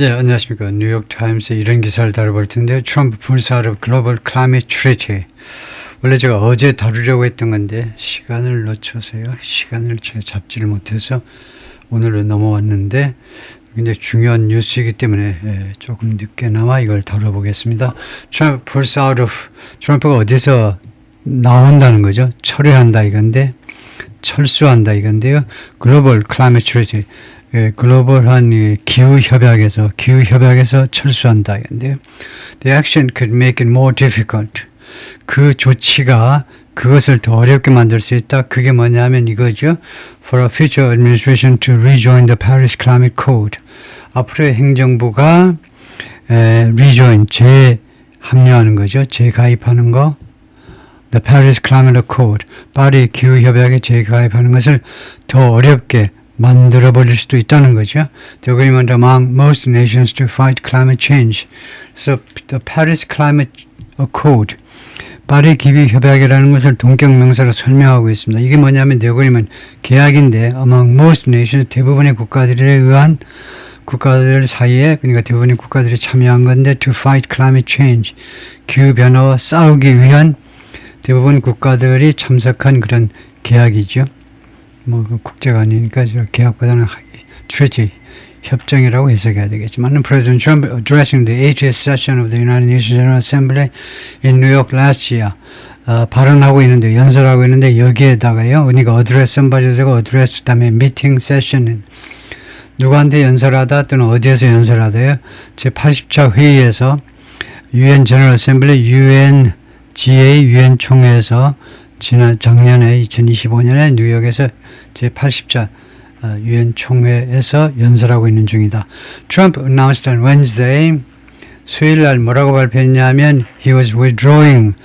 예, 안녕하십니까. 뉴욕타임스에 이런 기사를 다뤄볼 텐데요. 트럼프 불사르 글로벌 클라이밋 트리티. 원래 제가 어제 다루려고 했던 건데 시간을 놓쳐서요. 시간을 제가 잡지를 못해서 오늘로 넘어왔는데 굉장히 중요한 뉴스이기 때문에 조금 늦게나마 이걸 다뤄보겠습니다. 트럼프 불사르 트럼프가 어디서 나온다는 거죠. 철회한다 이건데 철수한다 이건데요. 글로벌 클라이밋 트리티. 글로벌한 기후협약에서 철수한다 이건데요. The action could make it more difficult. 그 조치가 그것을 더 어렵게 만들 수 있다. 그게 뭐냐면 이거죠. For a future administration to rejoin the Paris Climate Code. 앞으로의 행정부가 rejoin, 재합류하는 거죠. 재가입하는 거. The Paris Climate Code. 파리 기후협약에 재가입하는 것을 더 어렵게 만들어 버릴 수도 있다는 거죠. The agreement among most nations to fight climate change. 그래서 the Paris Climate Code, 파리 기후 협약이라는 것을 동격 명사로 설명하고 있습니다. 이게 뭐냐면 the agreement 계약인데 among most nations 대부분의 국가들에 의한 국가들 사이에 그러니까 대부분의 국가들이 참여한 건데 to fight climate change 기후 변화와 싸우기 위한 대부분 국가들이 참석한 그런 계약이죠. 뭐 국제가 아니니까 계약보다는 트리티 협정이라고 해석해야 되겠지만 President Trump addressing the 80th session of the United Nations General Assembly in New York last year 발언하고 있는데 연설하고 있는데 여기에다가요. 그러니까 address somebody도 되고 address 그다음에 meeting session 누구한테 연설하다 또는 어디에서 연설하다요. 제80차 회의에서 UN General Assembly UNGA UN 총회에서 작년에 2025년에 뉴욕에서 제80차 유엔 총회에서 연설하고 있는 중이다. Trump announced on Wednesday 수요일 날 뭐라고 발표했냐면 he was withdrawing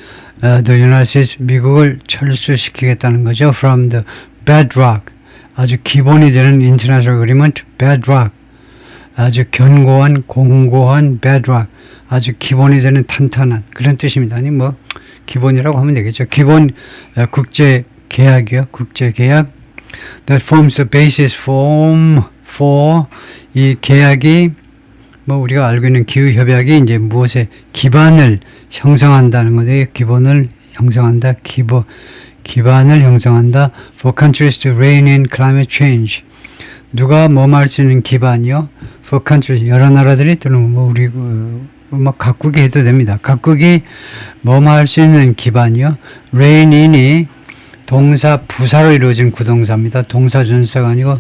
the United States 미국을 철수시키겠다는 거죠. From the bedrock 아주 기본이 되는 international agreement bedrock 아주 견고한 공고한 bedrock 아주 기본이 되는 탄탄한 그런 뜻입니다. 아니 뭐 기본이라고 하면 되겠죠. 기본 국제 계약이요. 국제 계약 that forms the basis for 이 계약이 뭐 우리가 알고 있는 기후 협약이 이제 무엇에 기반을 형성한다는 건데 기본을 형성한다. 기반을 형성한다. for countries to rein in climate change. 누가 뭐할 수 있는 기반이요? for countries 여러 나라들이 또는 뭐 우리 뭐 각국이 해도 됩니다. 각국이 뭐할 수 있는 기반이요. rein in이 동사 부사로 이루어진 구동사입니다. 동사 전사가 아니고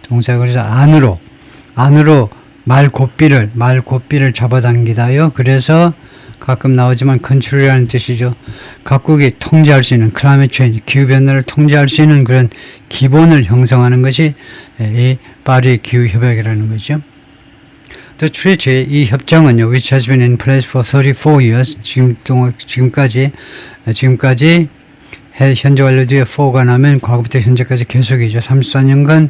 동사 그래서 안으로 말 고삐를 잡아당기다요. 그래서 가끔 나오지만 컨트롤이라는 뜻이죠. 각국이 통제할 수 있는 클라이밋 체인지 기후 변화를 통제할 수 있는 그런 기본을 형성하는 것이 이 파리 기후 협약이라는 거죠. The treaty, 이 협정은요, which has been in place for 34 years, 지금까지 현재 완료 뒤에 4가 나면 과거부터 현재까지 계속이죠. 34년간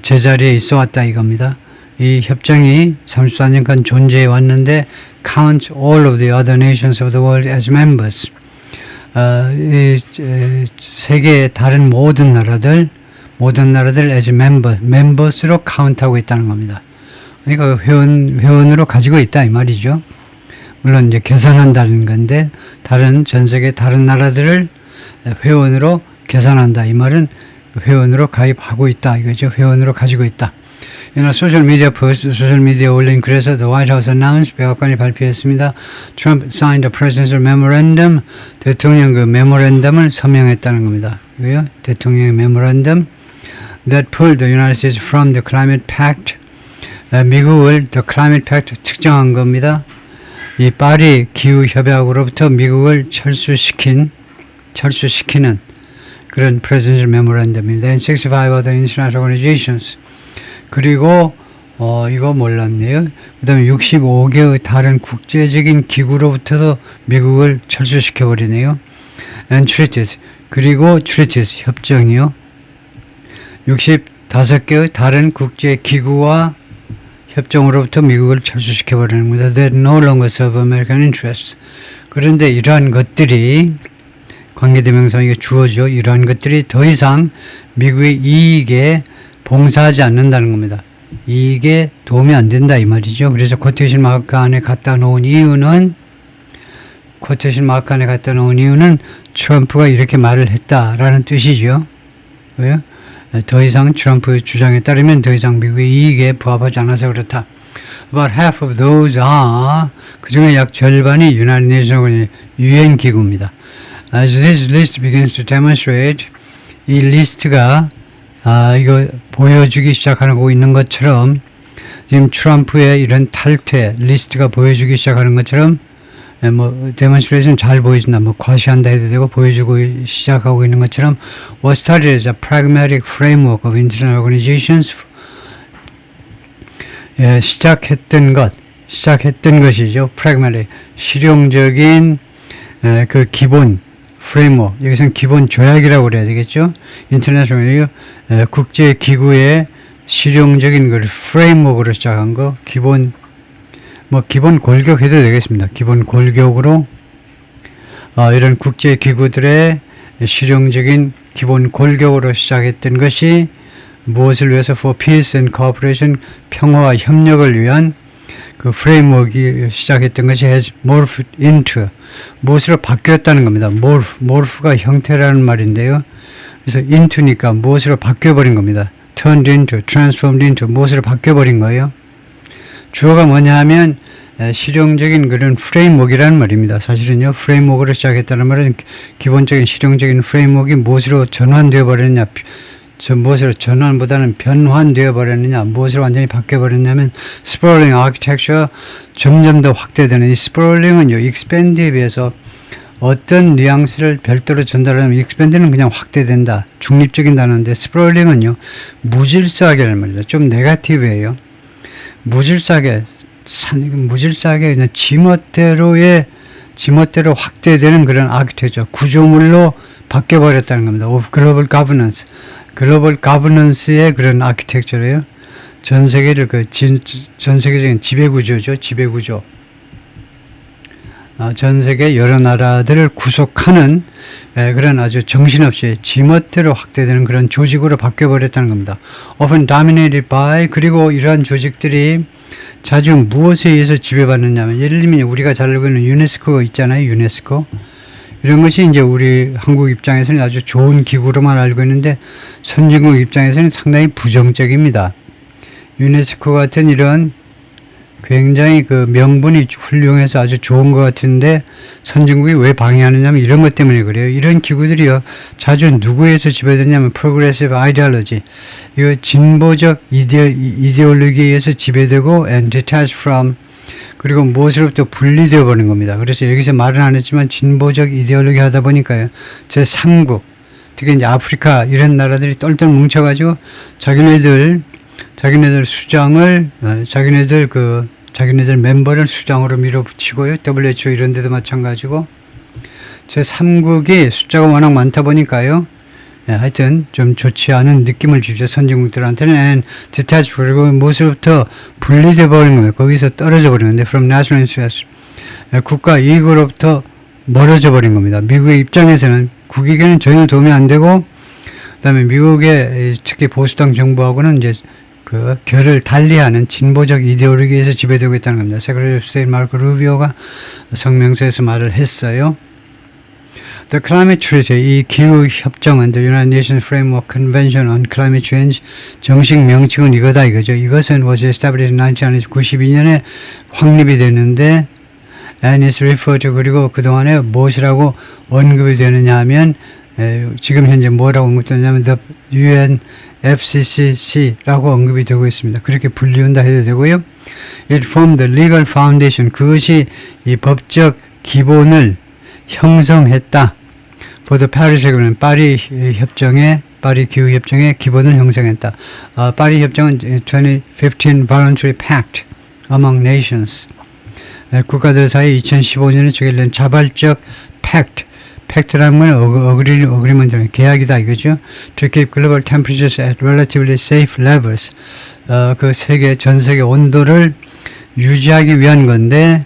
제자리에 있어 왔다 이겁니다. 이 협정이 34년간 존재해 왔는데 count all of the other nations of the world as members. 세계의 다른 모든 나라들 as members로 카운트하고 있다는 겁니다. 그러니까 회원으로 가지고 있다 이 말이죠. 물론 이제 계산한다는 건데 전 세계 다른 나라들을 회원으로 계산한다 이 말은 회원으로 가입하고 있다 이거죠. 회원으로 가지고 있다. 소셜미디어 소셜미디어에 올린 그래서 The White House announced 백악관이 발표했습니다. Trump signed a presidential memorandum. 대통령 그 메모랜덤을 서명했다는 겁니다. 이거요. 대통령의 메모랜덤 that pulled the United States from the Climate Pact. 미국을 The Climate Pact 특정한 겁니다. 이 파리 기후 협약으로부터 미국을 철수시키는 그런 presidential memorandum입니다. And 65 other international organizations. 그리고 이거 몰랐네요. 그 다음에 65개의 다른 국제적인 기구로부터도 미국을 철수시켜버리네요. And treaties. 그리고 treaties, 협정이요. 65개의 다른 국제기구와 협정으로부터 미국을 철수시켜버리는 겁니다. That no longer serve American interests. 그런데 이러한 것들이 관계대명사에게 주어져 이러한 것들이 더 이상 미국의 이익에 봉사하지 않는다는 겁니다. 이게 도움이 안 된다 이 말이죠. 그래서 코테이션 마크 안에 갖다 놓은 이유는 트럼프가 이렇게 말을 했다라는 뜻이죠. 왜요? 더 이상 트럼프의 주장에 따르면 더 이상 미국의 이익에 부합하지 않아서 그렇다. About half of those are 그 중에 약 절반이 United Nations 유엔 기구입니다. As this list begins to demonstrate 이 리스트가 이거 보여주기 시작하고 있는 것처럼 지금 트럼프의 이런 탈퇴 리스트가 보여주기 시작하는 것처럼 뭐 데몬스트레이션 잘 보여준다 뭐 과시한다 해도 되고 보여주고 시작하고 있는 것처럼 was started as a pragmatic framework of international organizations 시작했던 것이죠. pragmatic 실용적인 그 기본 framework 여기서는 기본 조약이라고 그래야 되겠죠. international 국제 기구의 실용적인 그 framework으로 시작한 거 기본 골격 해도 되겠습니다. 기본 골격으로 이런 국제 기구들의 실용적인 기본 골격으로 시작했던 것이 무엇을 위해서 for peace and cooperation 평화와 협력을 위한 그 프레임워크가 시작했던 것이 has morphed into 무엇으로 바뀌었다는 겁니다. morph가 형태라는 말인데요. 그래서 into니까 무엇으로 바뀌어버린 겁니다. turned into, transformed into 무엇으로 바뀌어버린 거예요. 주어가 뭐냐 하면 실용적인 그런 프레임워크라는 말입니다. 사실은요. 프레임워크로 시작했다는 말은 기본적인 실용적인 프레임워크가 무엇으로 전환되어 버렸냐 무엇으로 전환보다는 변환되어 버렸느냐 무엇으로 완전히 바뀌어 버렸냐면 sprawling architecture 점점 더 확대되는 이 sprawling은요. expand에 비해서 어떤 뉘앙스를 별도로 전달하면 expand는 그냥 확대된다. 중립적인 단어인데 sprawling은요. 무질서하게라는 말이죠. 좀 네거티브예요. 무질서하게 그냥 지멋대로 확대되는 그런 아키텍처 구조물로 바뀌어버렸다는 겁니다. of global governance 글로벌 가버넌스의 그런 아키텍처래요. 전 세계를 전 세계적인 지배구조죠. 지배구조. 전 세계 여러 나라들을 구속하는 그런 아주 정신없이 지멋대로 확대되는 그런 조직으로 바뀌어버렸다는 겁니다. Often dominated by 그리고 이러한 조직들이 자주 무엇에 의해서 지배받느냐면 예를 들면 우리가 잘 알고 있는 유네스코 있잖아요. 유네스코. 이런 것이 이제 우리 한국 입장에서는 아주 좋은 기구로만 알고 있는데 선진국 입장에서는 상당히 부정적입니다. 유네스코 같은 이런 굉장히 그 명분이 훌륭해서 아주 좋은 것 같은데 선진국이 왜 방해하느냐면 이런 것 때문에 그래요. 이런 기구들이요. 자주 누구에서 지배되냐면 progressive ideology. 이거 진보적 이데올로기에 의해서 지배되고 and detached from 그리고 무엇으로부터 분리되어 버린 겁니다. 그래서 여기서 말은 안 했지만 진보적 이데올로기 하다 보니까요. 제3국, 특히 이제 아프리카 이런 나라들이 똘똘 뭉쳐가지고 자기네들 수장을, 자기네들 멤버를 수장으로 밀어붙이고요. WHO 이런 데도 마찬가지고. 제3국이 숫자가 워낙 많다 보니까요. 하여튼 좀 좋지 않은 느낌을 주죠. 선진국들한테는 and detached 그리고 무엇으로부터 분리돼 버린 거예요. 거기서 떨어져 버린 건데 from national interest 국가 이익으로부터 멀어져 버린 겁니다. 미국의 입장에서는 국익에는 전혀 도움이 안 되고 그다음에 미국의 특히 보수당 정부하고는 이제 그 결을 달리하는 진보적 이데올로기에서 지배되고 있다는 겁니다. 세크레터리 오브 스테이트 마르코 루비오가 성명서에서 말을 했어요. The Climate Treaty, 이 기후협정은 The United Nations Framework Convention on Climate Change, 정식 명칭은 이거다 이거죠. 이것은 was established in 1992년에 확립이 됐는데 and is referred to 그리고 그동안에 무엇이라고 언급이 되느냐 하면 지금 현재 뭐라고 언급되느냐면 The UNFCCC라고 언급이 되고 있습니다. 그렇게 불리운다 해도 되고요. It formed the legal foundation, 그것이 이 법적 기본을 형성했다. For the Paris Agreement, 파리 기후 협정의 기본을 형성했다. 파리 협정은 2015 Voluntary Pact among Nations. 국가들 사이 2015년에 체결된 자발적 팩트라는 건 어그리먼트 계약이다 이거죠. To keep global temperatures at relatively safe levels. 전 세계 온도를 유지하기 위한 건데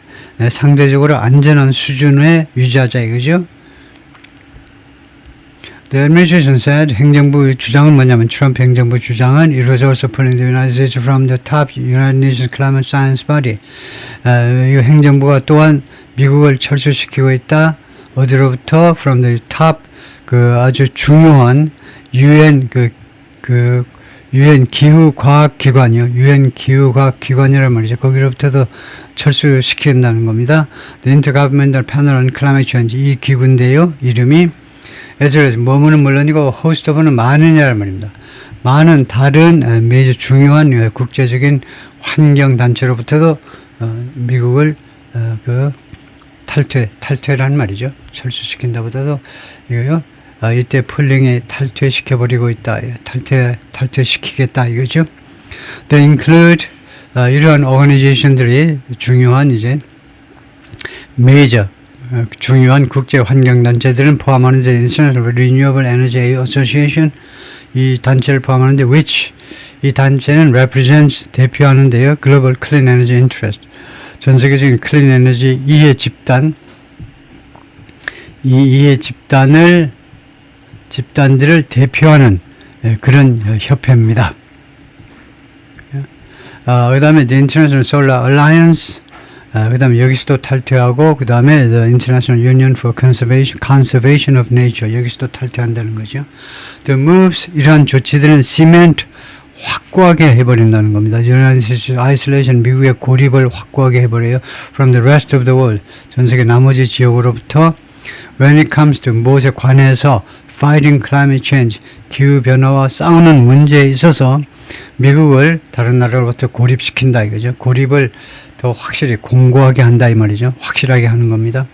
상대적으로 안전한 수준에 유지하자 이거죠. The administration said 행정부 주장은 뭐냐면 트럼프 행정부 주장은 it was also pulling the United States from the top United Nations Climate Science Body. 이 행정부가 또한 미국을 철수시키고 있다. 어디로부터? From the top 그 아주 중요한 UN UN 기후과학기관이요. UN 기후과학기관이란 말이죠. 거기로부터도 철수시킨다는 겁니다. The Intergovernmental Panel on Climate Change 이 기구인데요. 이름이 뭐뭐는 물론이고 host of는 많으냐는 말입니다. 많은 다른 매주 중요한 국제적인 환경단체로부터도 미국을 탈퇴라는 말이죠. 철수시킨다보다도 이거요. 이때 폴링에 탈퇴시켜버리고 있다. 탈퇴시키겠다 이거죠. They include 이러한 organization들이 중요한 이제 major 중요한 국제 환경 단체들은 포함하는데 International Renewable Energy Association 이 단체를 포함하는데 which 이 단체는 represents 대표하는데요. Global Clean Energy Interest 전 세계적인 클린 에너지 이해 집단 이 이해 집단들을 대표하는 그런 협회입니다. 그 다음에 The International Solar Alliance 그 다음에 여기서도 탈퇴하고 그 다음에 The International Union for Conservation of Nature 여기서도 탈퇴한다는 거죠. The moves 이러한 조치들은 cement 확고하게 해버린다는 겁니다. United States Isolation 미국의 고립을 확고하게 해버려요. From the rest of the world 전 세계 나머지 지역으로부터 When it comes to 무엇에 관해서 Fighting climate change 기후변화와 싸우는 문제에 있어서 미국을 다른 나라로부터 고립시킨다 이거죠. 고립을 더 확실히 공고하게 한다 이 말이죠. 확실하게 하는 겁니다.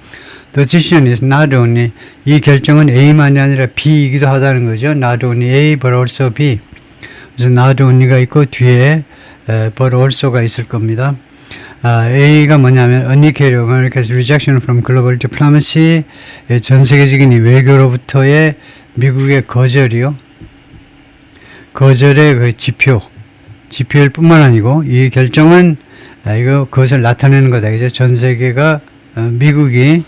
The decision is not only 이 결정은 A만이 아니라 B이기도 하다는 거죠. Not only A but also B. 그래서 not only가 있고 뒤에 but also가 있을 겁니다. A가 뭐냐면 Unequal America's rejection from global diplomacy 전 세계적인 이 외교로부터의 미국의 거절이요. 거절의 그 지표일 뿐만 아니고 이 결정은 그것을 나타내는 거다. 이제 전 세계가 미국이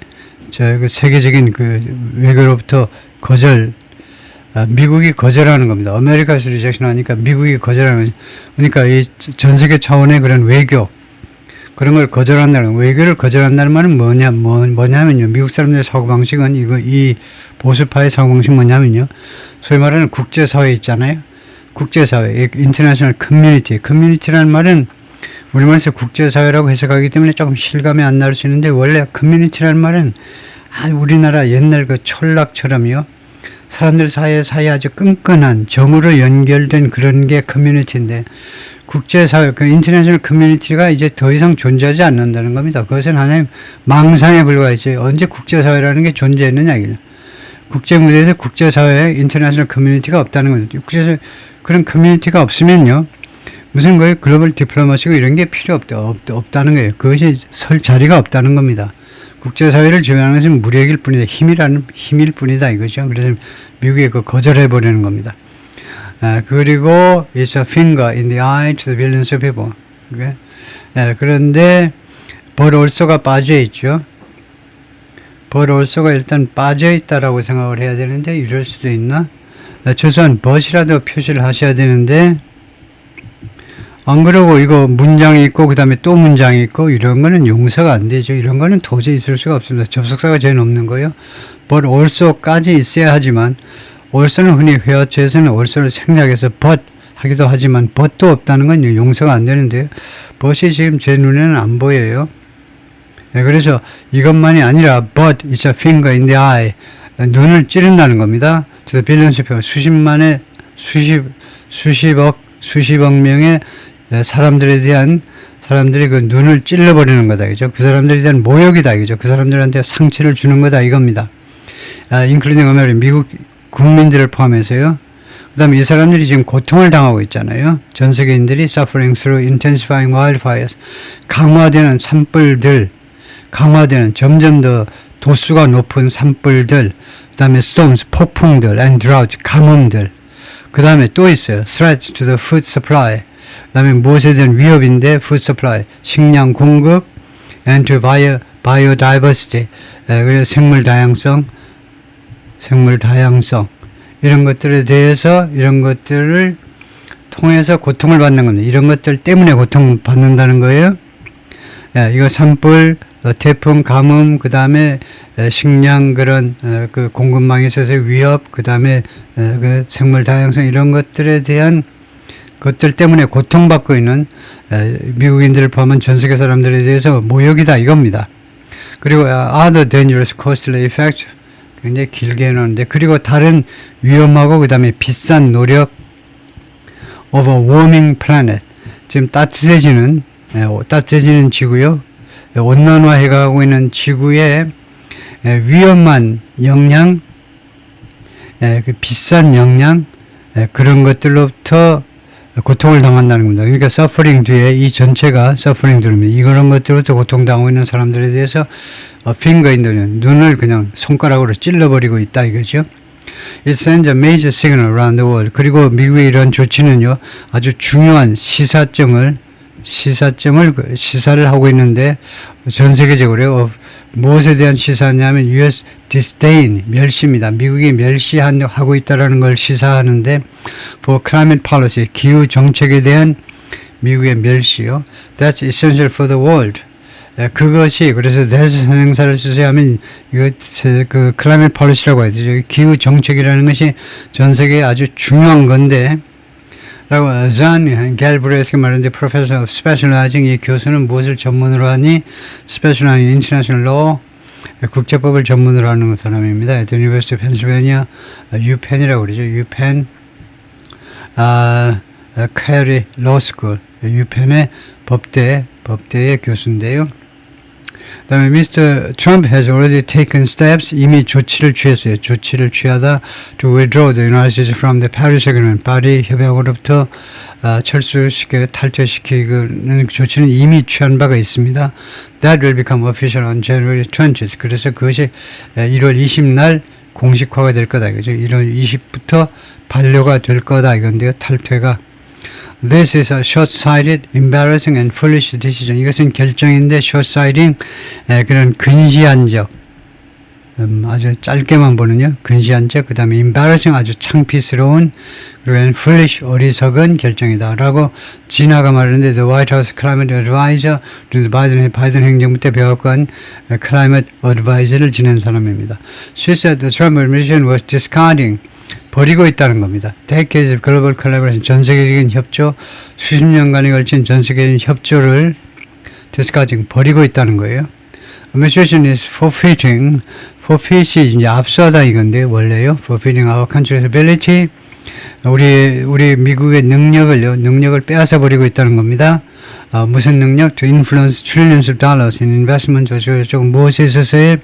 그 세계적인 그 외교로부터 미국이 거절하는 겁니다. 아메리카에서 리젝션 하니까 미국이 거절하는 거죠. 그러니까 이 전 세계 차원의 그런 외교 그런 걸 거절한다는 외교를 거절한다는 말은 뭐냐면요. 미국 사람들의 사고방식은 이 보수파의 사고방식 뭐냐면요. 소위 말하는 국제사회 있잖아요. 국제사회, international community. community라는 말은 우리말에서 국제사회라고 해석하기 때문에 조금 실감이 안 날 수 있는데 원래 community라는 말은 우리나라 옛날 그 촌락처럼요. 사람들 사이에 아주 끈끈한 정으로 연결된 그런 게 커뮤니티인데 국제사회, 그 인터내셔널 커뮤니티가 이제 더 이상 존재하지 않는다는 겁니다. 그것은 하나의 망상에 불과하지 언제 국제사회라는 게 존재했느냐 이게 국제무대에서 국제사회에 인터내셔널 커뮤니티가 없다는 거죠. 국제사회 그런 커뮤니티가 없으면요 무슨 거예요? 글로벌 디플로마시고 이런 게 필요 없다는 거예요. 그것이 설 자리가 없다는 겁니다. 국제사회를 지배하는 것은 무력일 뿐이다. 힘일 뿐이다 이거죠. 그래서 미국이 그 거절해버리는 겁니다. 그리고 it's a finger in the eye to the billions of people. Okay? 그런데 but also가 빠져있죠. but also가 일단 빠져있다라고 생각을 해야 되는데 이럴 수도 있나? 최소한 but이라도 표시를 하셔야 되는데 안 그러고 이거 문장이 있고 그 다음에 또 문장이 있고 이런 거는 용서가 안 되죠. 이런 거는 도저히 있을 수가 없습니다. 접속사가 제일 없는 거예요. but also까지 있어야 하지만 also는 흔히 회화체에서는 also를 생략해서 but 하기도 하지만 but도 없다는 건 용서가 안 되는데요. but이 지금 제 눈에는 안 보여요. 그래서 이것만이 아니라 but it's a finger in the eye 눈을 찌른다는 겁니다. to the billions of people 수십억 명의 사람들이 그 눈을 찔러버리는 거다. 그죠? 그 사람들에 대한 모욕이다. 그죠? 그 사람들한테 상처를 주는 거다. 이겁니다. including America, 미국 국민들을 포함해서요. 그 다음에 이 사람들이 지금 고통을 당하고 있잖아요. 전 세계인들이 suffering through intensifying wildfires. 강화되는 산불들, 점점 더 도수가 높은 산불들, 그 다음에 storms, 폭풍들, and drought, 가뭄들. 그 다음에 또 있어요. threat to the food supply. 그 다음에 무엇에 대한 위협인데 food supply, 식량 공급, and to biodiversity, 그래서 생물 다양성. 이런 것들에 대해서 이런 것들을 통해서 고통을 받는 겁니다. 이런 것들 때문에 고통받는다는 거예요. 이거 산불, 태풍, 가뭄, 그 다음에 식량 그런 그 공급망에 있어서의 위협, 그 다음에 그 생물 다양성 이런 것들에 대한 것들 때문에 고통받고 있는 미국인들을 포함한 전 세계 사람들에 대해서 모욕이다 이겁니다. 그리고 other dangerous costly effects 굉장히 길게 해놓는데 그리고 다른 위험하고 그 다음에 비싼 노력 of a warming planet 지금 따뜻해지는 지구요. 온난화해가고 있는 지구의 위험한 영향, 그 비싼 영향 그런 것들로부터 고통을 당한다는 겁니다. 그러니까 서퍼링 뒤에 이 전체가 서퍼링 들입니다. 이런 것들로부터 고통당하고 있는 사람들에 대해서 finger in the 눈을 그냥 손가락으로 찔러버리고 있다 이거죠. It sends a major signal around the world. 그리고 미국의 이런 조치는요 아주 중요한 시사를 하고 있는데 전 세계적으로 무엇에 대한 시사냐면 US disdain 멸시입니다. 미국이 멸시하고 있다는 걸 시사하는데 for climate policy 기후 정책에 대한 미국의 멸시요. That's essential for the world. 그것이 그래서 대선 행사를 수세하면 이거 그 climate policy라고 해야 되죠. 기후 정책이라는 것이 전 세계에 아주 중요한 건데. 라고 잔 갤브레스가 말하는데 Professor of Specializing 이 교수는 무엇을 전문으로 하니 Specializing in International Law 국제법을 전문으로 하는 사람입니다. University of Pennsylvania UPenn이라고 그러죠. UPenn Carey Law School UPenn의 법대의 교수인데요. 그 다음에 Mr. Trump has already taken steps 이미 조치를 취했어요. 조치를 취하다 to withdraw the United States from the Paris Agreement 파리 협약으로부터 탈퇴시키는 조치는 이미 취한 바가 있습니다. That will become official on January 20th. 그래서 그것이 1월 20날 공식화가 될 거다. 그죠? 1월 20부터 반려가 될 거다. 이건데요. 탈퇴가. This is a short-sighted, embarrassing and foolish decision. 이것은 결정인데 short-sighting, 그런 근시안적, 아주 짧게만 보는요. 근시안적, 그 다음에 embarrassing, 아주 창피스러운, 그리고 foolish, 어리석은 결정이다. 라고 진화가 말하는데 The White House Climate Advisor, 바이든 행정부 때 배웠건 Climate Advisor를 지낸 사람입니다. She said the Trump administration was discarding 버리고 있다는 겁니다. Decades of global collaboration, 전 세계적인 협조, 수십 년간에 걸친 전 세계적인 협조를 discarding, 버리고 있다는 거예요. Administration is forfeiting, forfeit이 이제 압수하다 이건데 원래요. Forfeiting our country's ability, 우리 미국의 능력을 빼앗아 버리고 있다는 겁니다. 무슨 능력? To influence trillions of dollars in investment, 저쪽 무엇에 있어서의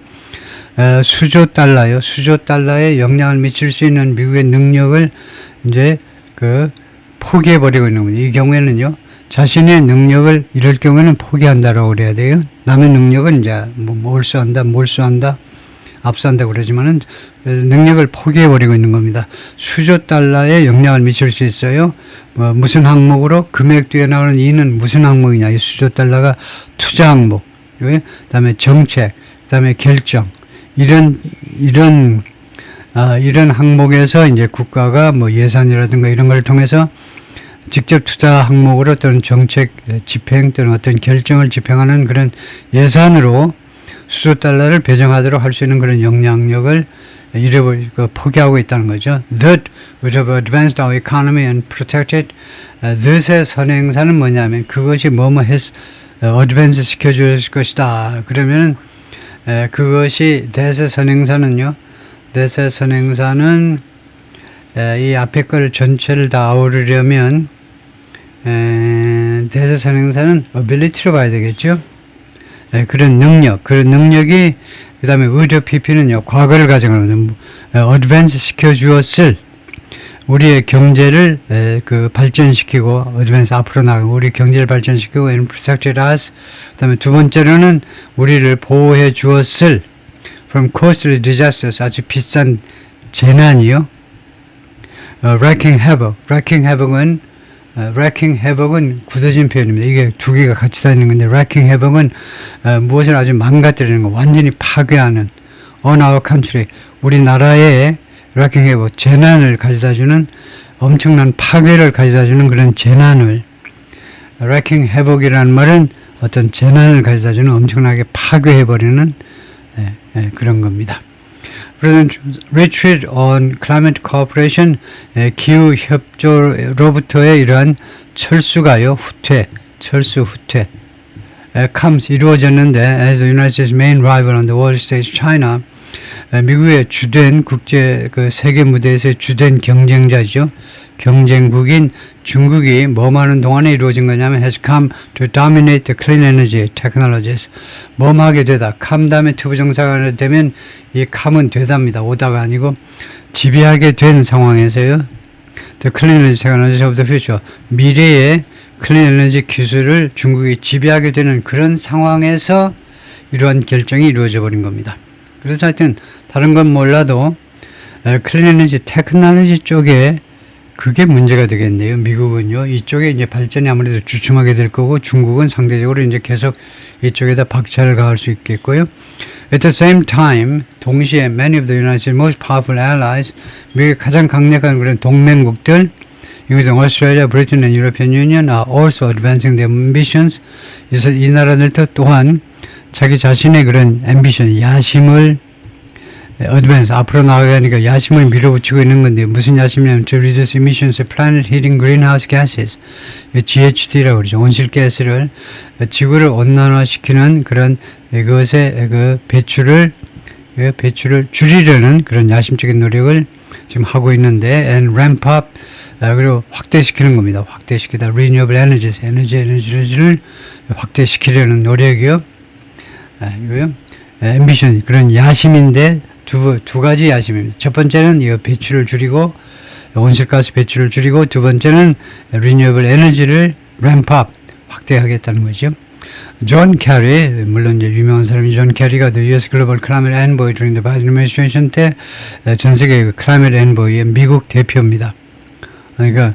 수조 달러에 영향을 미칠 수 있는 미국의 능력을 이제 포기해버리고 있는 거죠. 이 경우에는요, 자신의 능력을 이럴 경우에는 포기한다라고 그래야 돼요. 남의 능력은 이제 몰수한다, 압수한다고 그러지만은 능력을 포기해버리고 있는 겁니다. 수조 달러에 영향을 미칠 수 있어요. 무슨 항목으로? 금액 뒤에 나오는 이는 무슨 항목이냐? 이 수조 달러가 투자 항목, 그 다음에 정책, 그 다음에 결정. 이런 항목에서 이제 국가가 예산이라든가 이런 걸 통해서 직접 투자 항목으로 또는 정책 집행 또는 어떤 결정을 집행하는 그런 예산으로 수조 달러를 배정하도록 할 수 있는 그런 영향력을 포기하고 있다는 거죠. That would have advanced our economy and protected. that의 선행사는 뭐냐면 그것이 advance 시켜줄 것이다. 그러면 그것이 that의 선행사는요. that의 선행사는 이 앞에 걸 전체를 다 아우르려면 that의 선행사는 ability로 봐야 되겠죠. 그런 능력이 그 다음에 would have pp는요. 과거를 가정하는 advance 시켜주었을 우리의 경제를 발전시키고 advance 앞으로 나가고 우리 경제를 발전시키고 and protected us. 그다음에 두 번째로는 우리를 보호해 주었을 from costly disasters 아주 비싼 재난이요. wreaking havoc은 굳어진 표현입니다. 이게 두 개가 같이 다니는 건데 wreaking havoc은 무엇을 아주 망가뜨리는 거, 완전히 파괴하는 on our country 우리나라에 wrecking havoc, 재난을 가져다주는 엄청난 파괴를 가져다주는 그런 재난을 wrecking havoc이라는 말은 어떤 재난을 가져다주는 엄청나게 파괴해버리는 그런 겁니다. President Retreat on Climate Cooperation, 기후 협조로부터의 이러한 철수가요, 철수 후퇴 comes 이루어졌는데 as the United States' main rival on the world stage, China, 미국의 주된 국제 세계 무대에서의 주된 경쟁자죠. 경쟁국인 중국이 뭐뭐 하는 동안에 이루어진 거냐면 has come to dominate the clean energy technologies. 뭐뭐 하게 되다. come 다음에 투부정사가 되면 이 come은 되답니다. 오다가 아니고 지배하게 된 상황에서요. The clean energy technologies of the future. 미래의 클린 에너지 기술을 중국이 지배하게 되는 그런 상황에서 이러한 결정이 이루어져 버린 겁니다. 그래서 하여튼 다른 건 몰라도 클린 에너지 테크놀로지 쪽에 그게 문제가 되겠네요. 미국은요. 이쪽에 이제 발전이 아무래도 주춤하게 될 거고 중국은 상대적으로 이제 계속 이쪽에다 박차를 가할 수 있겠고요. At the same time, 동시에 many of the United States' most powerful allies, 미국의 가장 강력한 그런 동맹국들, including Australia, Britain, and European Union, are also advancing their ambitions. 이 나라들 또한 자기 자신의 그런 ambition, 야심을 advance, 앞으로 나아가니까 야심을 밀어붙이고 있는 건데 무슨 야심이냐면 to reduce emissions of planet-heating greenhouse gases, GHG라고 그러죠. 온실가스를 지구를 온난화시키는 그런 그것의 그 배출을 줄이려는 그런 야심적인 노력을 지금 하고 있는데 and ramp up, 그리고 확대시키는 겁니다. 확대시키다. renewable energies, 에너지를 확대시키려는 노력이요. 이거요. ambition, 그런 야심인데 두 가지 야심입니다. 첫 번째는 이 배출을 줄이고 온실가스 배출을 줄이고 두 번째는 renewable energy를 ramp up, 확대하겠다는 거죠. 존 캐리, 물론 이제 유명한 사람이 존 캐리가 the U.S. Global Climate Envoy during the Biden administration 때 전 세계 Climate Envoy의 미국 대표입니다. 그러니까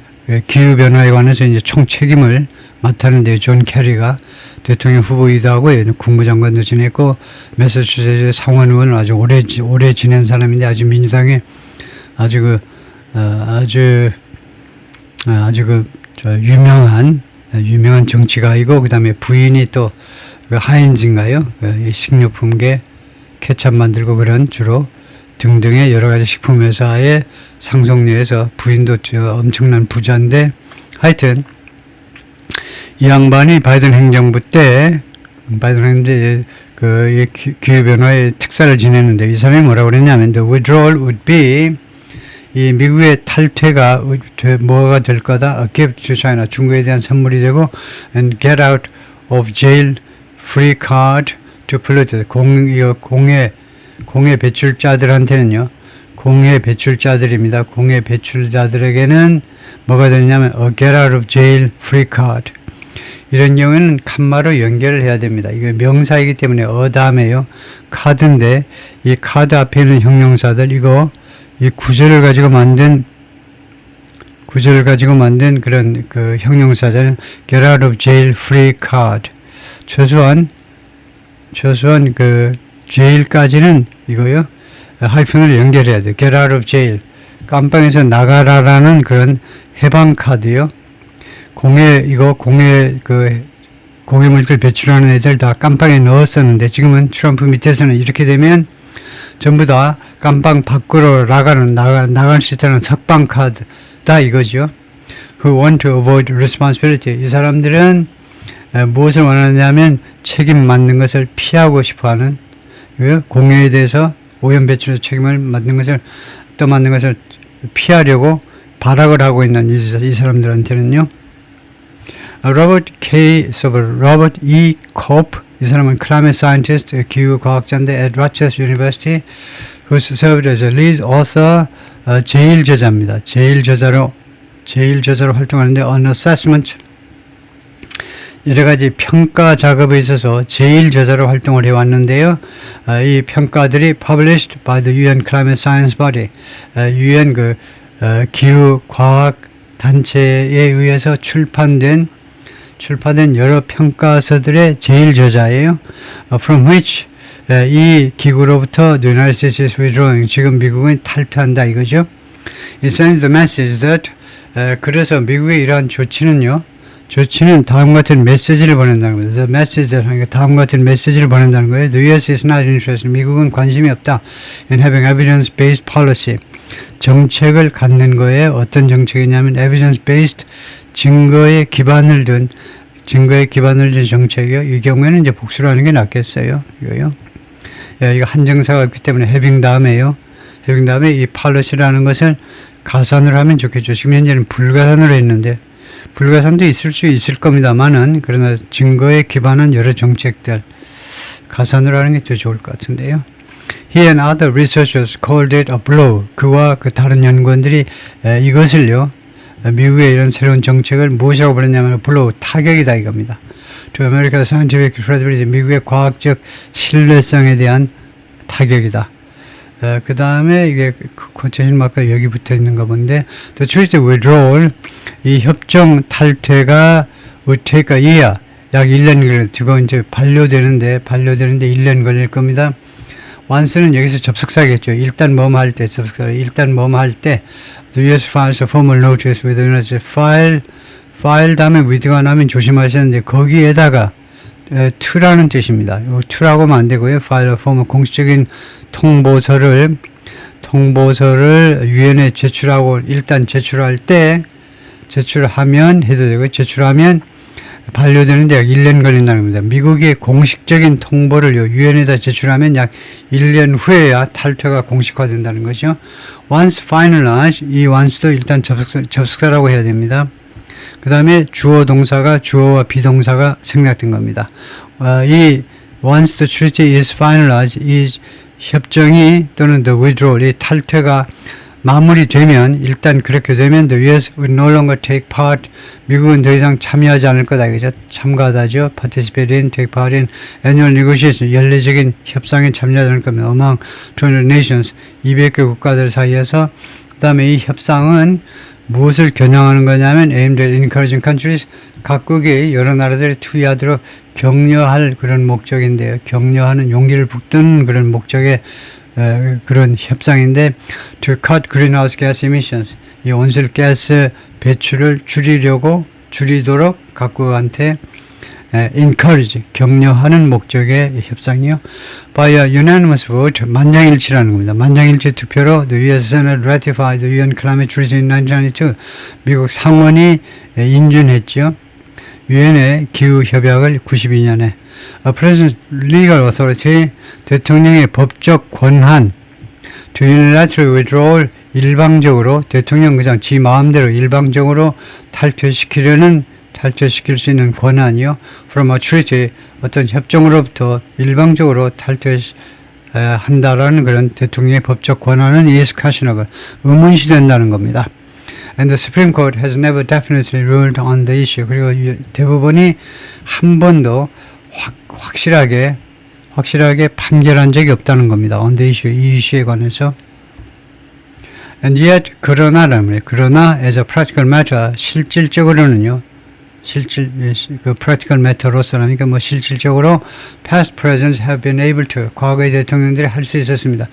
기후 변화에 관해서 이제 총 책임을 맡았는데 존 캐리가 대통령 후보이기도 하고 국무장관도 지냈고 매사추세츠 상원 의원을 아주 오래 지낸 사람인데 아주 민주당의 아주 유명한 정치가이고 그다음에 부인이 또 하인즈인가요? 식료품계 케찹 만들고 그런 주로 등등의 여러 가지 식품 회사의 상속녀에서 부인도 엄청난 부자인데 하여튼 이 양반이 바이든 행정부 때 그 기후변화의 특사를 지냈는데 이 사람이 뭐라고 그랬냐면 the withdrawal would be, 이 미국의 탈퇴가 뭐가 될 거다, a gift to China, 중국에 대한 선물이 되고 and get out of jail free card to pollute, 공해 배출자들한테는요, 공해 배출자들입니다. 공해 배출자들에게는 뭐가 되냐면 a get out of jail free card. 이런 경우에는 칸마로 연결을 해야 됩니다. 이거 명사이기 때문에 다음에요. 카드인데 이 카드 앞에 있는 형용사들 이 구절을 가지고 만든 그런 그 형용사들 get out of jail free card. 최소한 그 jail까지는 이거요. 하이픈을 연결해야 돼요. get out of jail. 깜빵에서 나가라라는 그런 해방 카드요. 공해 물질 배출하는 애들 다 깜빵에 넣었었는데 지금은 트럼프 밑에서는 이렇게 되면 전부 다 깜빵 밖으로 나갈 수 있다는 석방 카드다 이거죠. Who want to avoid responsibility. 이 사람들은 무엇을 원하냐면 책임 맡는 것을 피하고 싶어하는, 공해에 대해서 오염 배출의 책임을 맡는 것을 피하려고 발악을 하고 있는 이 사람들한테는요. 로버트 E. 코프, 이 사람은 climate scientist, 기후 과학자인데 at Rochester University, who served as a lead author, 제일 저자입니다. 제일 저자로 활동하는데 on assessment, 여러 가지 평가 작업에 있어서 제일 저자로 활동을 해왔는데요. 이 평가들이 published by the UN Climate Science Body, UN 기후 과학 단체에 의해서 출판된 여러 평가서들의 제일 저자예요. From which 이 기구로부터 the United States is withdrawing. 지금 미국은 탈퇴한다 이거죠. It sends the message that 그래서 미국의 이러한 조치는 다음 같은 메시지를 보낸다는 거예요. The message that 하니까 다음 같은 메시지를 보낸다는 거예요. The U.S. is not interested. 미국은 관심이 없다. In having evidence-based policy. 정책을 갖는 거에 어떤 정책이냐면 evidence-based 증거에 기반을 둔 정책이요. 이 경우에는 이제 복수를 하는 게 낫겠어요. 이거요. 이거 한정사가 있기 때문에 having 다음에요. having 다음에 이 policy라는 것을 가산으로 하면 좋겠죠. 지금 현재는 불가산으로 했는데 불가산도 있을 수 있을 겁니다만은 그러나 증거에 기반한 여러 정책들 가산으로 하는 게 더 좋을 것 같은데요. He and other researchers called it a blow. 그와 그 다른 연구원들이 이것을요. 미국의 이런 새로운 정책을 무엇이라고 부르냐면 blow, 타격이다 이겁니다. To America's scientific credibility. 미국의 과학적 신뢰성에 대한 타격이다. 그 다음에 이게 코테이션 마크가 여기 붙어 있는 거 본데 The treaty withdrawal 이 협정 탈퇴가 would take a year 약 1년 걸릴 두고 이제 반려되는데 1년 걸릴 겁니다. once는 여기서 접속사겠죠. 일단 뭐뭐 할 때 접속사 일단 뭐뭐 할 때 The U.S. files a formal notice with the United States 파일 다음에 with가 나면 조심하시는데 거기에다가 to라는 뜻입니다. to라고 하면 안 되고요. file a formal 공식적인 통보서를 유엔에 제출하고 일단 제출할 때 제출하면 해도 되고 제출하면 반려되는데 약 1년 걸린다는 겁니다. 미국의 공식적인 통보를 유엔에다 제출하면 약 1년 후에야 탈퇴가 공식화된다는 거죠. Once finalized, 이 once도 일단 접속사라고 해야 됩니다. 그 다음에 주어 동사가 주어와 비동사가 생략된 겁니다. 이 once the treaty is finalized, 이 협정이 또는 the withdrawal, 이 탈퇴가 마무리되면 일단 그렇게 되면 the U.S. will no longer take part. 미국은 더 이상 참여하지 않을 거다. 그죠? 참가하다죠. participate in, take part in annual negotiation. 연례적인 협상에 참여하지 않을 겁니다. among 200 nations. 200개 국가들 사이에서. 그 다음에 이 협상은 무엇을 겨냥하는 거냐면 aimed at encouraging countries. 각국이 여러 나라들이 투여하도록 격려할 그런 목적인데요. 격려하는 용기를 북돋는 그런 목적의 그런 협상인데 to cut greenhouse gas emissions 이 온실가스 배출을 줄이도록 각국한테 encourage 격려하는 목적의 협상이요. by a unanimous vote 만장일치라는 겁니다. 만장일치 투표로 the U.S. Senate ratified the UN Climate Treaty in 1992 미국 상원이 인준했죠. 유엔의 기후협약을 92년에 A President's Legal Authority 대통령의 법적 권한 to unilateral withdrawal 일방적으로 대통령 그냥 지 마음대로 일방적으로 탈퇴시킬 수 있는 권한이요. From a treaty 어떤 협정으로부터 일방적으로 탈퇴한다라는 그런 대통령의 법적 권한은 is questionable 의문시된다는 겁니다. And the Supreme Court has never definitely ruled on the issue. 그리고 대법원이 한 번도 확실하게 판결한 적이 없다는 겁니다. On the issue, 이 이슈에 관해서. And yet, 그러나 as a practical matter, 실질적으로는요. 그 practical matter로서라니까 실질적으로 past presidents have been able to 과거의 대통령들이 할 수 있었습니다.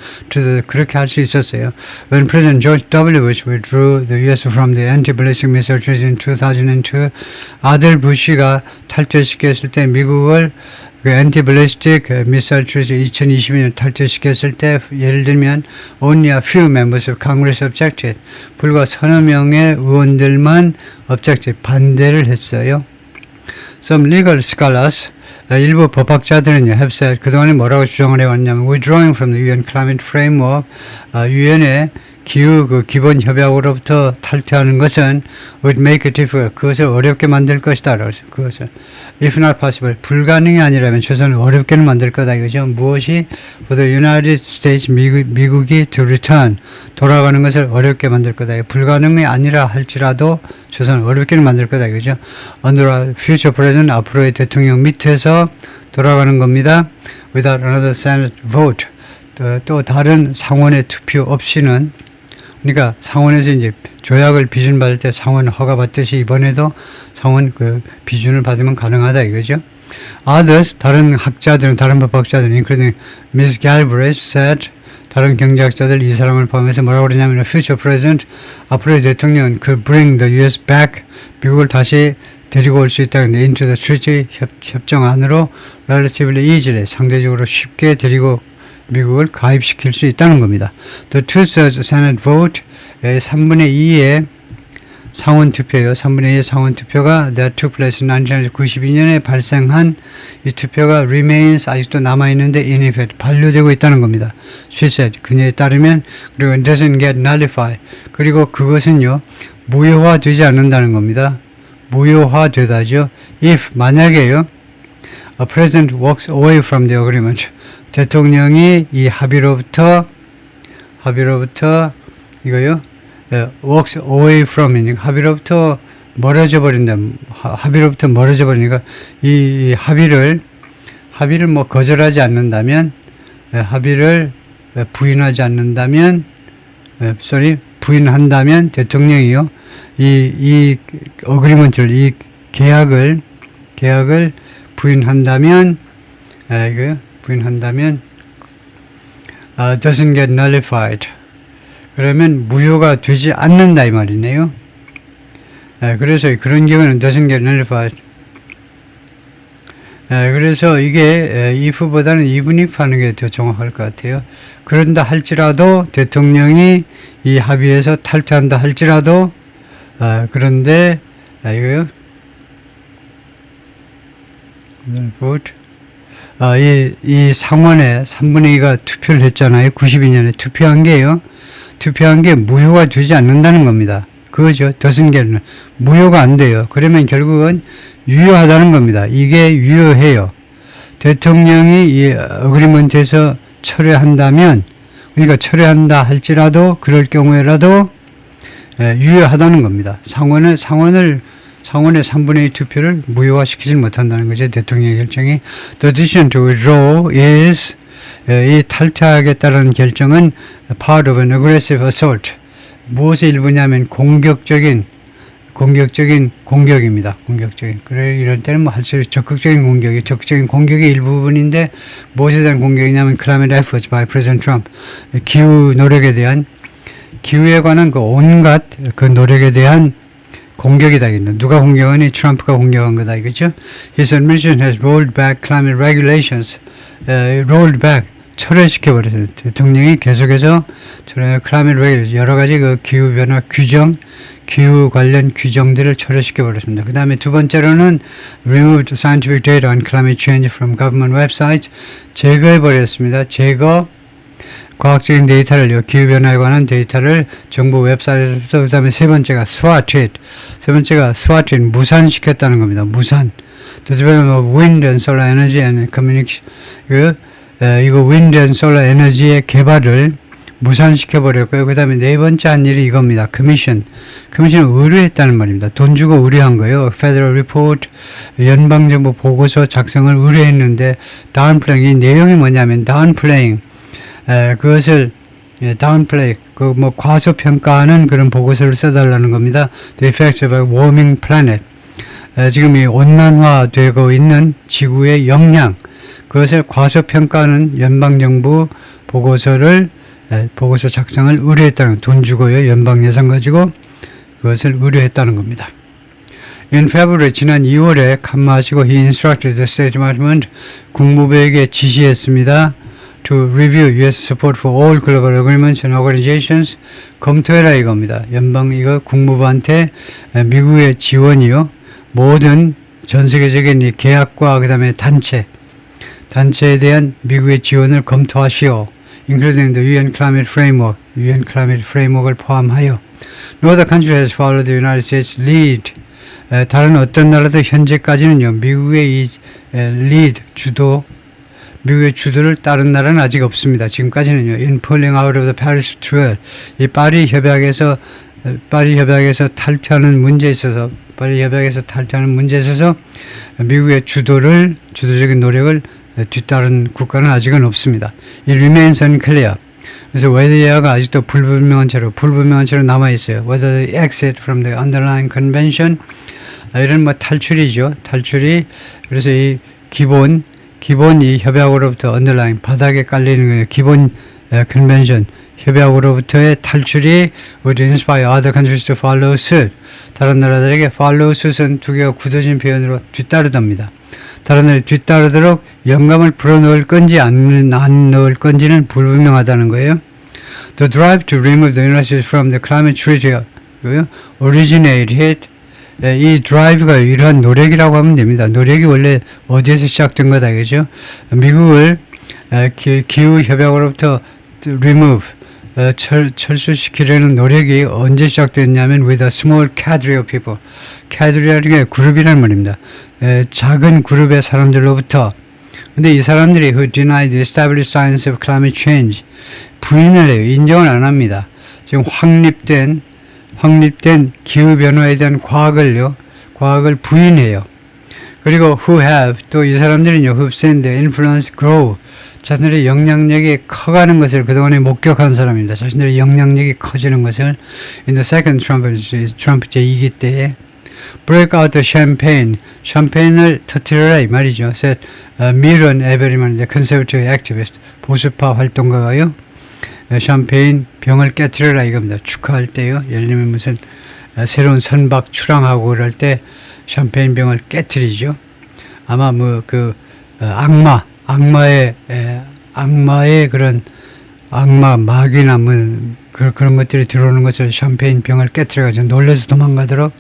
그렇게 할 수 있었어요. When President George W. Bush withdrew the U.S. from the anti-ballistic missile treaty in 2002, 아들 부시가 탈퇴시켰을 때 미국을 그 anti-ballistic missile treaty 2020년 탈퇴시켰을 때 예를 들면 only a few members of Congress objected. 불과 서너 명의 의원들만 objected, 반대를 했어요. Some legal scholars, 일부 법학자들은요, have said, 그동안에 뭐라고 주장을 해왔냐면 withdrawing from the UN climate framework, UN의 기후 그 기본 협약으로부터 탈퇴하는 것은 would make it difficult. 그것을 어렵게 만들 것이다. 그것을 if not possible. 불가능이 아니라면 최소한 어렵게는 만들 거다. 이거죠. 무엇이 for the United States 미국이 to return 돌아가는 것을 어렵게 만들 거다. 불가능이 아니라 할지라도 최소한 어렵게는 만들 거다. 이거죠. Under a future president 앞으로의 대통령 밑에서 돌아가는 겁니다. Without another Senate vote. 또 다른 상원의 투표 없이는 그러니까 상원에서 이제 조약을 비준받을 때 상원 허가 받듯이 이번에도 상원 그 비준을 받으면 가능하다 이거죠. Others, 다른 학자들은, 다른 법학자들은, including Ms. Galbraith said, 다른 경제학자들 이 사람을 포함해서 뭐라고 그러냐면 future president, 앞으로의 대통령은 could bring the US back, 미국을 다시 데리고 올 수 있다. 근데 into the treaty, 협정 안으로 relatively easily, 상대적으로 쉽게 데리고 미국을 가입시킬 수 있다는 겁니다. The two-thirds Senate vote, 3분의 2의 상원 투표요. 3분의 2의 상원 투표가 that took place in 1992년에 발생한 이 투표가 remains, 아직도 남아있는데 in effect, 반려되고 있다는 겁니다. She said, 그녀에 따르면, 그리고 doesn't get nullified, 그리고 그것은요, 무효화되지 않는다는 겁니다. 무효화되다죠. If, 만약에요, a president walks away from the agreement, 대통령이 이 합의로부터 이거요, walks away from, 합의로부터 멀어져 버린다. 합의로부터 멀어져 버리니까 이 합의를 뭐 거절하지 않는다면, 합의를 부인하지 않는다면, 부인한다면 대통령이요, 이 어그리먼트를, 이 계약을 부인한다면, doesn't get nullified. 그러면 무효가 되지 않는다 이 말이네요. 그래서 그런 경우는 doesn't get nullified. 그래서 이게 if보다는 even if 하는 게 더 정확할 것 같아요. 그런다 할지라도 대통령이 이 합의에서 탈퇴한다 할지라도 그런데 이거요. vote. 이 상원에 3분의 2가 투표를 했잖아요. 92년에 투표한 게 무효가 되지 않는다는 겁니다. 그거죠. 더승계는 무효가 안 돼요. 그러면 결국은 유효하다는 겁니다. 이게 유효해요. 대통령이 이 어그리먼트에서 철회한다면, 그러니까 철회한다 할지라도 그럴 경우에라도 유효하다는 겁니다. 상원의 3분의 2 투표를 무효화시키지 못한다는 거죠. 대통령의 결정이. The decision to withdraw is, 이 탈퇴하겠다는 결정은 part of an aggressive assault. 무엇의 일부냐면 공격입니다. 공격적인. 그래, 이럴 때는 뭐 할 수 적극적인 공격의 일부분인데 무엇에 대한 공격이냐면 climate efforts by President Trump. 기후 노력에 대한, 기후에 관한 그 온갖 그 노력에 대한 공격이다. 누가 공격하니? 트럼프가 공격한 거다. 이거죠? His administration has rolled back climate regulations. rolled back. 철회시켜버렸어요. 대통령이 계속해서 climate regulations. 여러 가지 그 기후변화 규정, 기후 관련 규정들을 철회시켜버렸습니다. 그 다음에 두 번째로는 removed scientific data on climate change from government websites. 제거해버렸습니다. 과학적인 데이터를요, 기후변화에 관한 데이터를 정부 웹사이트에서, 그 다음에 세 번째가 SWAT, 무산시켰다는 겁니다. 무산. The development of wind and solar energy and communication, 이거 wind and solar energy의 개발을 무산시켜버렸고요. 그 다음에 네 번째 한 일이 이겁니다. 커미션을 의뢰했다는 말입니다. 돈 주고 의뢰한 거예요. Federal Report, 연방정부 보고서 작성을 의뢰했는데, downplaying, 이 내용이 뭐냐면, 그것을 downplay, 과소평가하는 그런 보고서를 써달라는 겁니다. The effects of a warming planet. 지금 이 온난화되고 있는 지구의 영향, 그것을 과소평가하는 연방정부 보고서 작성을 의뢰했다는, 돈 주고요, 연방 예산 가지고 그것을 의뢰했다는 겁니다. In February, 지난 2월에 칸마시고 he instructed the State Department, 국무부에게 지시했습니다. To review U.S. support for all global agreements and organizations. 검토해라 이겁니다. 국무부한테 미국의 지원이요, 모든 전 세계적인 이 계약과 그 다음에 단체에 대한 미국의 지원을 검토하시오. Including the UN Climate Framework을 포함하여. No other country has followed the United States lead. 다른 어떤 나라도 현재까지는요, 미국의 이 lead, 미국의 주도를 따른 나라는 아직 없습니다. 지금까지는요. In pulling out of the Paris Accord, 이 파리 협약에서 탈퇴하는 문제에 있어서 미국의 주도적인 노력을 뒤따른 국가는 아직은 없습니다. It remains unclear. 그래서 웨더가 아직도 불분명한 채로 남아 있어요. Whether the exit from the underlying convention, 이런 탈출이죠. 그래서 이 기본이 협약으로부터 underlying 바닥에 깔리는 거예요. 기본 convention 협약으로부터의 탈출이 would inspire other countries to follow suit. 다른 나라들에게 follow suit은 두 개가 굳어진 표현으로 뒤따르답니다. 다른 나라에 뒤따르도록 영감을 불어넣을 건지 안 넣을 건지는 불분명하다는 거예요. The drive to remove the United States from the climate treaty originated 이 드라이브가 이러한 노력이라고 하면 됩니다. 노력이 원래 어디에서 시작된 거다, 그죠? 미국을 기후협약으로부터 remove, 철수시키려는 노력이 언제 시작됐냐면 with a small cadre of people. cadre라는 게 그룹이라는 말입니다. 작은 그룹의 사람들로부터. 근데 이 사람들이 who deny the established science of climate change 부인을 해요. 인정을 안 합니다. 지금 확립된 기후변화에 대한 과학을 부인해요. 그리고 who have, 또 이 사람들은요, who've seen the influence grow, 자신들의 영향력이 커가는 것을 그동안에 목격한 사람입니다. 자신들의 영향력이 커지는 것을 in the second 트럼프 제2기 때에 break out the champagne, 샴페인을 터뜨려라 이 말이죠. said Miron Everyman, the conservative activist, 보수파 활동가가요. 샴페인 병을 깨트려라 이겁니다. 축하할 때요. 예를 들면 무슨 새로운 선박 출항하고 그럴 때 샴페인 병을 깨트리죠. 아마 뭐 그 악마의 그런 악마 마귀나 뭐 그런 것들이 들어오는 것을 샴페인 병을 깨트려가지고 놀라서 도망가도록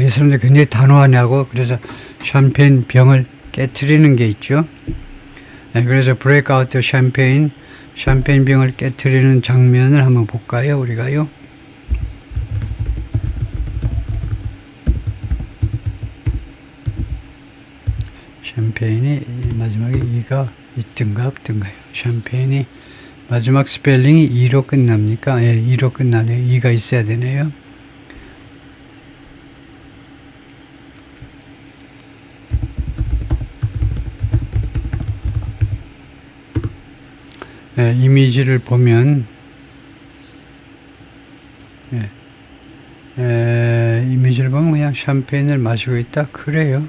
이 사람들 굉장히 단호하냐고 그래서 샴페인 병을 깨트리는 게 있죠. 그래서 break out the champagne, 샴페인 병을 깨트리는 장면을 한번 볼까요? 우리가요. 샴페인이 마지막에 이가 있든가 없든가요. 샴페인이 마지막 스펠링이 2로 끝납니까? 예, 2로 끝나네요. 2가 있어야 되네요. 예, 이미지를 보면 이미지를 보면 그냥 샴페인을 마시고 있다 그래요.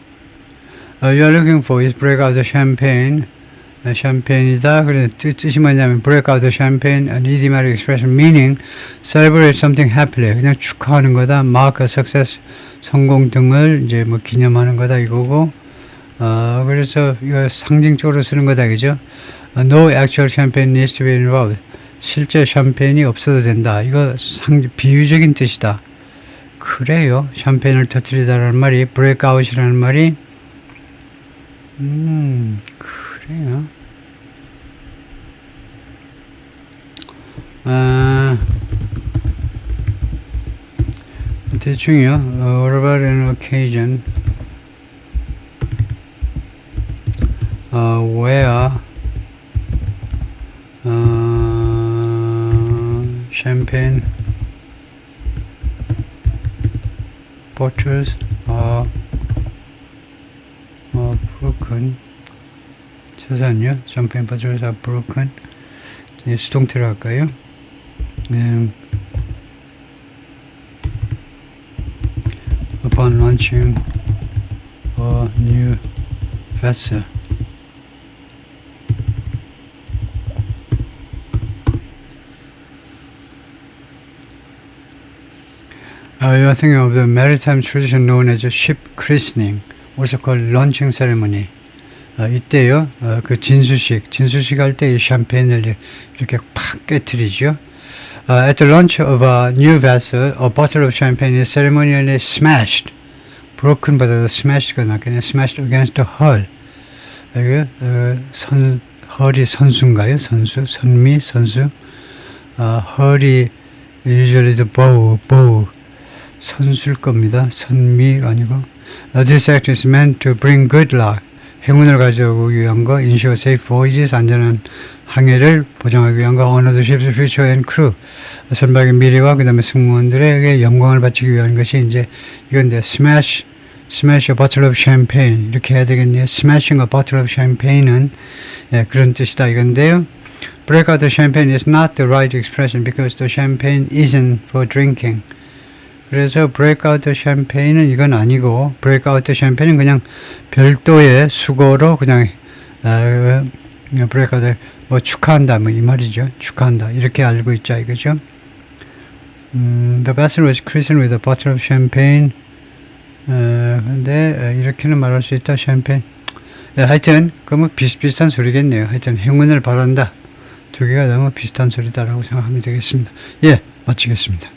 You are looking for is break out the champagne. 샴페인이다. 그래 뜻이 뭐냐면 break out the champagne, an idiomatic expression meaning celebrate something happily. 그냥 축하하는 거다. mark a success, 성공 등을 이제 뭐 기념하는 거다 이거고. 그래서 이거 상징적으로 쓰는 거다, 그죠? No actual champagne needs to be involved. 실제 샴페인이 없어도 된다. 이거 비유적인 뜻이다. 그래요. 샴페인을 터뜨리다라는 말이 break out이라는 말이 그래요. 대충이요. What about an occasion where champagne bottles are broken. 자산요. champagne bottles are broken. 수동태로 할까요? Upon launching a new vessel. You are thinking of the maritime tradition known as a ship christening, also called launching ceremony. 이때요, 그 진수식 할 때 이 샴페인을 이렇게 팍 깨트리죠. At the launch of a new vessel, a bottle of champagne is ceremonially smashed. broken보다 smashed가 낫겠네요. smashed against the hull. 헐이 선수인가요? 선수? 선수? 헐이 usually the bow. 선수일 겁니다. 선미 아니고. This act is meant to bring good luck. 행운을 가져오기 위한 거. Ensure safe voyages. 안전한 항해를 보장하기 위한 거. Honor the ship's future and crew. 선박의 미래와 그 다음에 승무원들에게 영광을 바치기 위한 것이 이제 이건데 smash a bottle of champagne 이렇게 해야 되겠네요. Smashing a bottle of champagne은 그런 뜻이다 이건데요. Break out the champagne is not the right expression because the champagne isn't for drinking. 그래서 브레이크아웃 샴페인은 이건 아니고, 브레이크아웃 샴페인은 그냥 별도의 수고로 그냥 브레이크아웃 뭐 축하한다 뭐 이 말이죠. 축하한다 이렇게 알고 있자 이거죠. The vessel was christened with a bottle of champagne. 근데 이렇게는 말할 수 있다. 샴페인. 하여튼 그 뭐 비슷비슷한 소리겠네요. 하여튼 행운을 바란다. 두 개가 너무 비슷한 소리다라고 생각하면 되겠습니다. 예, 마치겠습니다.